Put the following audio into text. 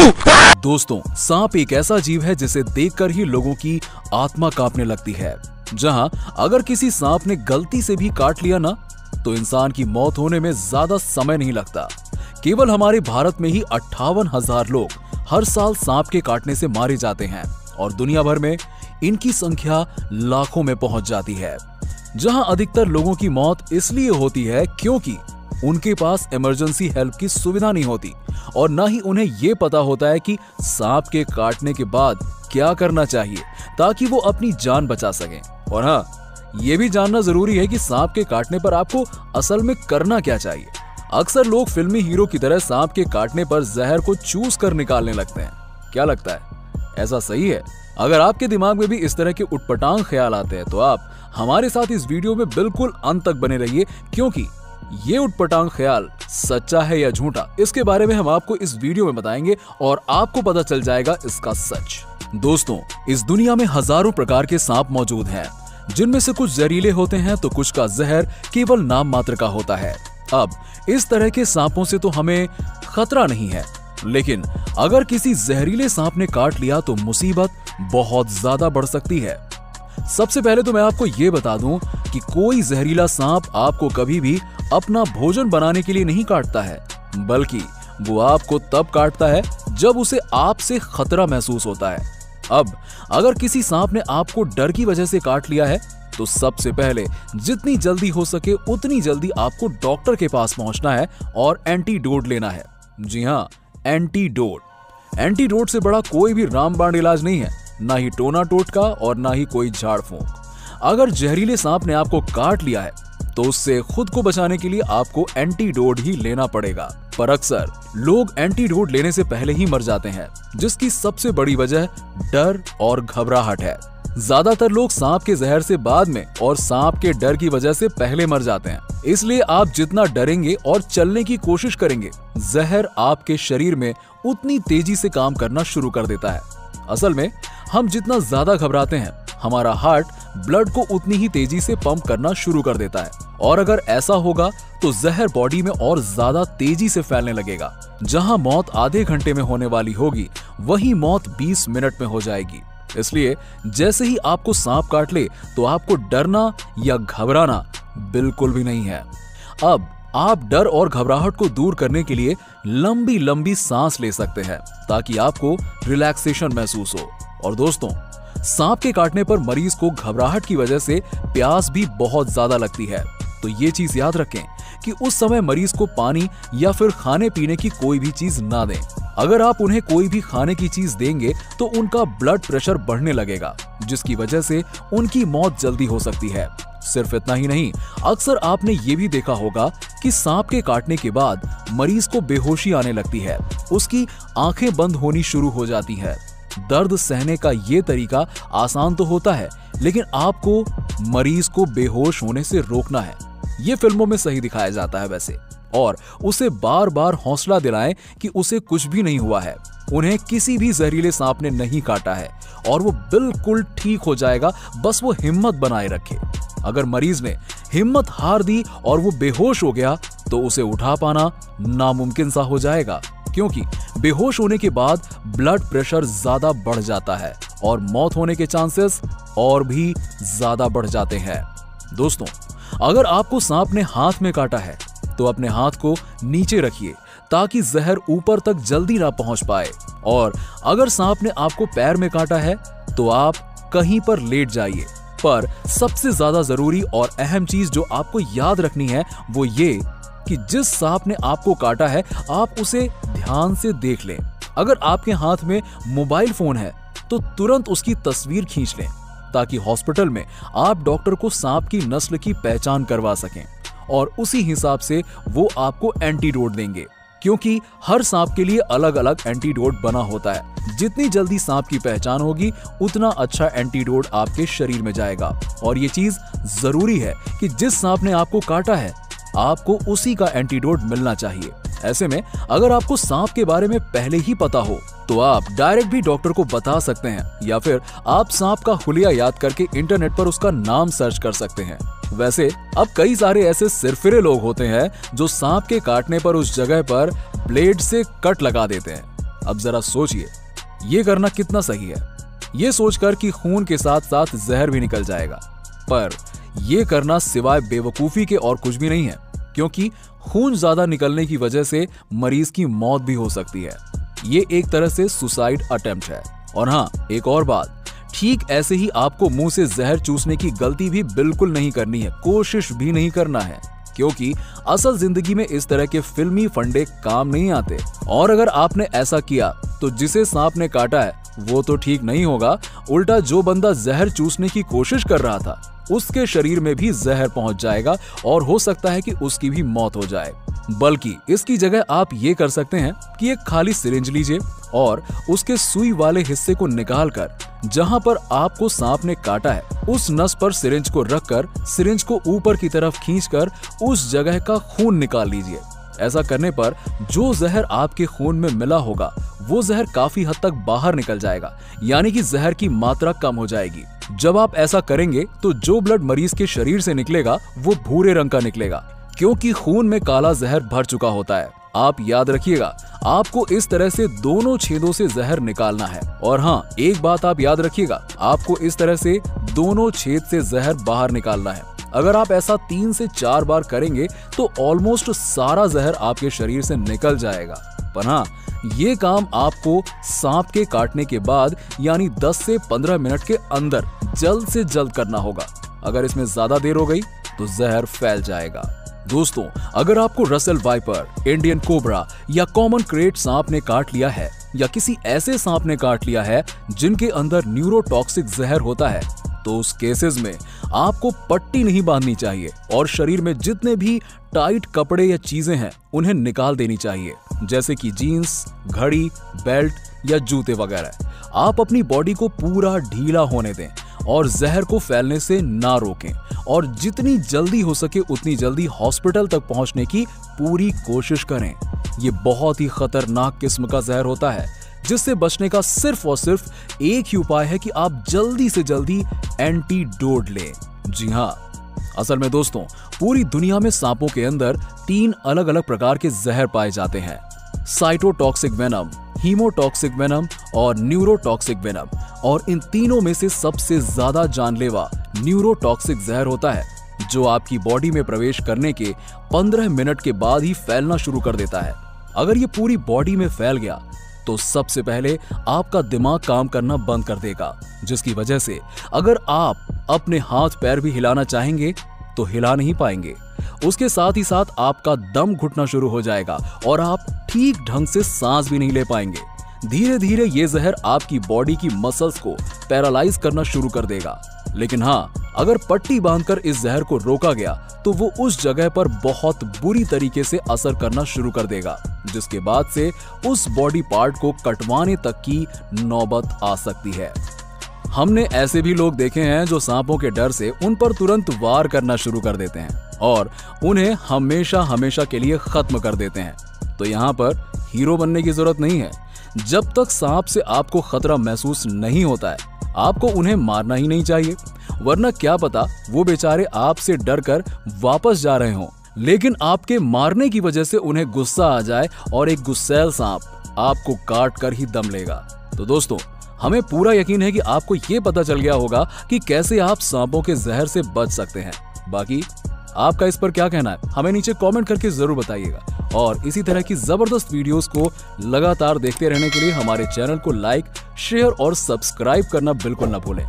दोस्तों, सांप एक ऐसा जीव है जिसे देखकर ही लोगों की आत्मा कांपने लगती है। जहां अगर किसी सांप ने गलती से भी काट लिया ना, तो इंसान की मौत होने में ज्यादा समय नहीं लगता। केवल हमारे भारत में ही 58,000 लोग हर साल सांप के काटने से मारे जाते हैं और दुनिया भर में इनकी संख्या लाखों में पहुंच जाती है। जहां अधिकतर लोगों की मौत इसलिए होती है क्योंकि उनके पास इमरजेंसी हेल्प की सुविधा नहीं होती और ना ही उन्हें यह पता होता है कि सांप के काटने के बाद क्या करना चाहिए ताकि वो अपनी जान बचा सकें। और हाँ, ये भी जानना जरूरी है कि सांप के काटने पर आपको असल में करना क्या चाहिए। अक्सर लोग फिल्मी हीरो की तरह सांप के काटने पर जहर को चूस कर निकालने लगते हैं। क्या लगता है, ऐसा सही है? अगर आपके दिमाग में भी इस तरह के उटपटांग ख्याल आते हैं तो आप हमारे साथ इस वीडियो में बिल्कुल अंत तक बने रहिए, क्योंकि ये उटपटांग ख्याल सच्चा है या झूठा, इसके बारे में हम आपको इस वीडियो में बताएंगे और आपको पता चल जाएगा इसका सच। दोस्तों, इस दुनिया में हजारों प्रकार के सांप मौजूद हैं, जिनमें से कुछ जहरीले होते हैं तो कुछ का जहर केवल नाम मात्र का होता है। अब इस तरह के सांपों से तो हमें खतरा नहीं है, लेकिन अगर किसी जहरीले सांप ने काट लिया तो मुसीबत बहुत ज्यादा बढ़ सकती है। सबसे पहले तो मैं आपको ये बता दूं कि कोई जहरीला सांप आपको कभी भी अपना भोजन बनाने के लिए नहीं काटता है, बल्कि वो आपको तब काटता है जब उसे आपसे खतरा महसूस होता है। अब अगर किसी सांप ने आपको डर की वजह से काट लिया है तो सबसे पहले जितनी जल्दी हो सके उतनी जल्दी आपको डॉक्टर के पास पहुंचना है और एंटीडोट लेना है। जी हाँ, एंटीडोट। एंटीडोट से बड़ा कोई भी रामबाण इलाज नहीं है, ना ही टोना टोटका और ना ही कोई झाड़ फूंक। अगर जहरीले सांप ने आपको काट लिया है तो उससे खुद को बचाने के लिए आपको एंटीडोट ही लेना पड़ेगा। पर अक्सर लोग एंटीडोट लेने से पहले ही मर जाते हैं, जिसकी सबसे बड़ी वजह डर और घबराहट है। ज्यादातर लोग सांप के जहर से बाद में और सांप के डर की वजह से पहले मर जाते हैं। इसलिए आप जितना डरेंगे और चलने की कोशिश करेंगे, जहर आपके शरीर में उतनी तेजी से काम करना शुरू कर देता है। असल में हम जितना ज्यादा घबराते हैं, हमारा हार्ट ब्लड को उतनी ही तेजी से पंप करना शुरू कर देता है और अगर ऐसा होगा तो जहर बॉडी में और ज्यादा तेजी से फैलने लगेगा। जहां मौत आधे घंटे में होने वाली होगी, वहीं मौत 20 मिनट में हो जाएगी। इसलिए जैसे ही आपको सांप काट ले तो आपको डरना या घबराना बिल्कुल भी नहीं है। अब आप डर और घबराहट को दूर करने के लिए लंबी लंबी सांस ले सकते हैं ताकि आपको रिलैक्सेशन महसूस हो। और दोस्तों, सांप के काटने पर मरीज को घबराहट की वजह से प्यास भी बहुत ज्यादा लगती है, तो ये चीज याद रखें कि उस समय मरीज को पानी या फिर खाने पीने की कोई भी चीज ना दें। अगर आप उन्हें कोई भी खाने की चीज देंगे तो उनका ब्लड प्रेशर बढ़ने लगेगा, जिसकी वजह से उनकी मौत जल्दी हो सकती है। सिर्फ इतना ही नहीं, अक्सर आपने ये भी देखा होगा कि सांप के काटने के बाद मरीज को बेहोशी आने लगती है, उसकी आंखें बंद होनी शुरू हो जाती है। दर्द सहने का ये तरीका आसान तो होता है, लेकिन आपको मरीज को बेहोश होने से रोकना है। ये फिल्मों में सही दिखाया जाता है वैसे, और उसे बार बार हौसला दिलाएं कि उसे कुछ भी नहीं हुआ है, उन्हें किसी भी जहरीले सांप ने नहीं काटा है और वो बिल्कुल ठीक हो जाएगा, बस वो हिम्मत बनाए रखे। अगर मरीज ने हिम्मत हार दी और वो बेहोश हो गया तो उसे उठा पाना नामुमकिन सा हो जाएगा, क्योंकि बेहोश होने के बाद ब्लड प्रेशर ज्यादा बढ़ जाता है और मौत होने के चांसेस और भी ज्यादा बढ़ जाते हैं। दोस्तों, अगर आपको सांप ने हाथ में काटा है तो अपने हाथ को नीचे रखिए ताकि जहर ऊपर तक जल्दी ना पहुंच पाए, और अगर सांप ने आपको पैर में काटा है तो आप कहीं पर लेट जाइए। पर सबसे ज्यादा जरूरी और अहम चीज जो आपको याद रखनी है वो ये कि जिस सांप ने आपको काटा है आप उसे ध्यान से देख लें। अगर आपके हाथ में मोबाइल फोन है तो तुरंत उसकी तस्वीर खींच लें ताकि हॉस्पिटल में आप डॉक्टर को सांप की नस्ल की पहचान करवा सकें और उसी हिसाब से वो आपको एंटीडोट देंगे, क्योंकि हर सांप के लिए अलग अलग एंटीडोट बना होता है। जितनी जल्दी सांप की पहचान होगी उतना अच्छा एंटीडोट आपके शरीर में जाएगा। और ये चीज जरूरी है कि जिस सांप ने आपको काटा है आपको उसी का एंटीडोट मिलना चाहिए। ऐसे में अगर आपको सांप के बारे में पहले ही पता हो तो आप डायरेक्ट भी डॉक्टर को बता सकते हैं, या फिर आप सांप का हुलिया याद करके इंटरनेट पर उसका नाम सर्च कर सकते हैं। वैसे अब कई सारे ऐसे सिरफिरे लोग होते हैं जो सांप के काटने पर उस जगह पर ब्लेड से कट लगा देते हैं। अब जरा सोचिए, ये करना कितना सही है। ये सोचकर कि खून के साथ साथ जहर भी निकल जाएगा, पर यह करना सिवाय बेवकूफी के और कुछ भी नहीं है, क्योंकि खून ज्यादा निकलने की वजह से मरीज की मौत भी हो सकती है। ये एक तरह से सुसाइड अटेम्प्ट है। और हाँ, एक और बात, ठीक ऐसे ही आपको मुंह से जहर चूसने की गलती भी बिल्कुल नहीं करनी है, कोशिश भी नहीं करना है, क्योंकि असल जिंदगी में इस तरह के फिल्मी फंडे काम नहीं आते। और अगर आपने ऐसा किया तो जिसे सांप ने काटा है वो तो ठीक नहीं होगा, उल्टा जो बंदा जहर चूसने की कोशिश कर रहा था उसके शरीर में भी जहर पहुंच जाएगा और हो सकता है कि उसकी भी मौत हो जाए। बल्कि इसकी जगह आप ये कर सकते हैं कि एक खाली सिरिंज लीजिए और उसके सुई वाले हिस्से को निकालकर जहां पर आपको सांप ने काटा है उस नस पर सिरिंज को रखकर सिरिंज को ऊपर की तरफ खींचकर उस जगह का खून निकाल लीजिए। ऐसा करने पर जो जहर आपके खून में मिला होगा वो जहर काफी हद तक बाहर निकल जाएगा, यानी कि जहर की मात्रा कम हो जाएगी। जब आप ऐसा करेंगे तो जो ब्लड मरीज के शरीर से निकलेगा वो भूरे रंग का निकलेगा, क्योंकि खून में काला जहर भर चुका होता है। आप याद रखिएगा, आपको इस तरह से दोनों छेदों से जहर निकालना है। और हाँ, एक बात आप याद रखिएगा, आपको इस तरह से दोनों छेद से जहर बाहर निकालना है। अगर आप ऐसा 3 से 4 बार करेंगे तो ऑलमोस्ट सारा जहर आपके शरीर से निकल जाएगा। पर हाँ, ये काम आपको सांप के काटने के बाद यानी 10 से 15 मिनट के अंदर जल्द से जल्द करना होगा। अगर इसमें ज्यादा देर हो गई तो जहर फैल जाएगा। दोस्तों, अगर आपको रसेल वाइपर, इंडियन कोबरा या कॉमन क्रेट सांप ने काट लिया है या किसी ऐसे सांप ने काट लिया है जिनके अंदर न्यूरोटॉक्सिक जहर होता है, तो उस केसेस में आपको पट्टी नहीं बांधनी चाहिए और शरीर में जितने भी टाइट कपड़े या चीजें हैं उन्हें निकाल देनी चाहिए, जैसे कि जीन्स, घड़ी, बेल्ट या जूते वगैरह। आप अपनी बॉडी को पूरा ढीला होने दें और जहर को फैलने से ना रोकें और जितनी जल्दी हो सके उतनी जल्दी हॉस्पिटल तक पहुंचने की पूरी कोशिश करें। ये बहुत ही खतरनाक किस्म का जहर होता है जिससे बचने का सिर्फ और सिर्फ एक ही उपाय है कि आप जल्दी से जल्दी एंटीडोट लें। जी हाँ, असल में दोस्तों, पूरी दुनिया में सांपों के अंदर 3 अलग अलग प्रकार के जहर पाए जाते हैं, साइटोटॉक्सिक वेनम, हीमोटॉक्सिक वेनम और न्यूरोटॉक्सिक वेनम। और इन तीनों में से सबसे ज्यादा जानलेवा न्यूरोटॉक्सिक जहर होता है, जो आपकी बॉडी में प्रवेश करने के 15 मिनट के बाद ही फैलना शुरू कर देता है। अगर ये पूरी बॉडी में फैल गया तो सबसे पहले आपका दिमाग काम करना बंद कर देगा, जिसकी वजह से अगर आप अपने हाथ पैर भी हिलाना चाहेंगे तो हिला नहीं पाएंगे। उसके साथ ही साथ आपका दम घुटना शुरू हो जाएगा और आप ठीक ढंग से सांस भी नहीं ले पाएंगे। धीरे धीरे ये जहर आपकी बॉडी की मसल्स को पैरालाइज करना शुरू कर देगा। लेकिन हाँ, अगर पट्टी बांधकर इस जहर को रोका गया तो वो उस जगह पर बहुत बुरी तरीके से असर करना शुरू कर देगा, जिसके बाद से उस बॉडी पार्ट को कटवाने तक की नौबत आ सकती है। हमने ऐसे भी लोग देखे हैं जो सांपों के डर से उन पर तुरंत वार करना शुरू कर देते हैं और उन्हें हमेशा हमेशा के लिए खत्म कर देते हैं। तो यहाँ पर हीरो बनने की जरूरत नहीं है। जब तक सांप से आपको खतरा महसूस नहीं होता है, आपको उन्हें मारना ही नहीं चाहिए, वरना क्या पता वो बेचारे आपसे डरकर वापस जा रहे हों, लेकिन आपके मारने की वजह से उन्हें गुस्सा आ जाए और एक गुस्सैल सांप आपको काट कर ही दम लेगा। तो दोस्तों, हमें पूरा यकीन है कि आपको ये पता चल गया होगा कि कैसे आप सांपों के जहर से बच सकते हैं। बाकी आपका इस पर क्या कहना है, हमें नीचे कमेंट करके जरूर बताइएगा। और इसी तरह की जबरदस्त वीडियोस को लगातार देखते रहने के लिए हमारे चैनल को लाइक, शेयर और सब्सक्राइब करना बिल्कुल न भूलें।